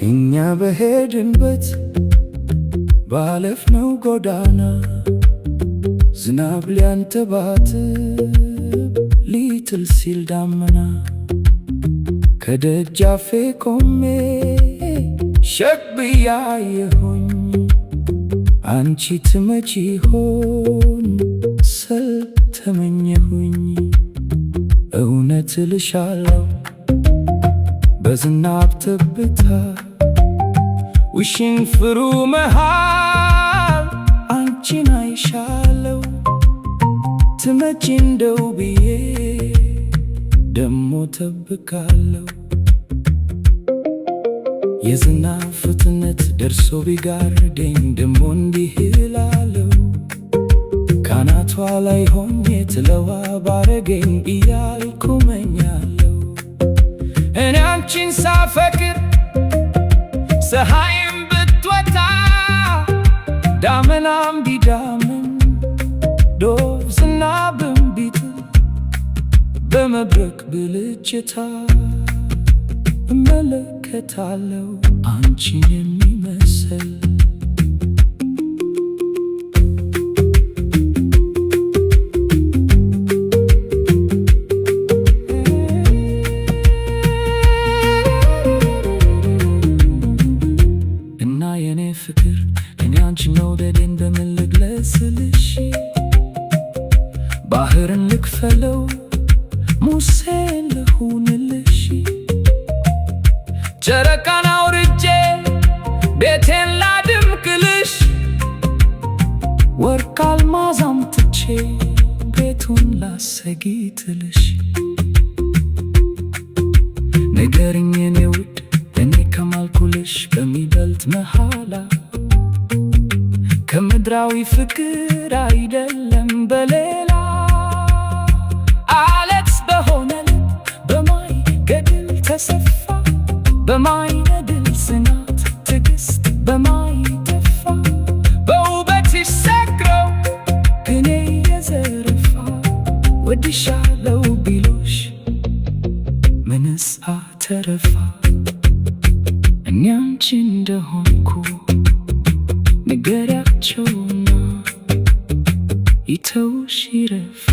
እኛ በሄድንበት ባለፍነው ጎዳና ዝናብ ሊያንተባትብ ሊጥል ሲል ዳመና ከደጃፌ ቆሜ ሸቅ ብዬ አየሁኝ አንቺ ትመጪ ይሆን ስል ተመኘሁኝ። እውነት እልሻለሁ በዝናብ ጠብታ ውሽንፍሩ መሃል አንቺን አይሻለው ትመጪ እንደው ብዬ ደሞ ጠብቃለሁ። የዝናብ ፍጥነት ደርሶ ቢጋርደኝ ደሞ እንዲህ እላለሁ ካናቷ ላይ ሆኜ ትለዋ ባረገኝ እያልኩ እመኛለሁ። እኔ አንቺን ሳፈቅር ፀሐይም ብትወጣ ዳመናም ቢዳምን ዶፍ ዝናብም ቢጥል በመብረቅ ብልጭታ እመለከታለሁ አንቺን የሚመስል። እና የኔ ፍቅር እኔ አንቺን መውደዴን በምን ልግለጽልሽ? ባህርን ልክፈለው ሙሴን ልሁንልሽ? ጨረቃን አውርጄ ቤቴን ላድምቅልሽ? ወርቅ አልማዝ አምጥቼ ቤቱን ላሰጊጥልሽ? ንገሪኝ የኔ ውድ እኔ ከማልኩልሽ በሚበልጥ መሃላ ከምድራዊ ፍቅር አይደለም በሌላ አለት በሆነ በማይ ገድል ተሰፋ በማይነድል ጽናት ትዕግስት በማይጠፋ በውበትሽ ሰክረው እኔ የዘረፋ ወድሻለው ቢሉሽ ምንስ አተረፋ? እኔ አንቺ እንደሆንኩ ንገሪያቸውና ይተውሽ ይረፋ።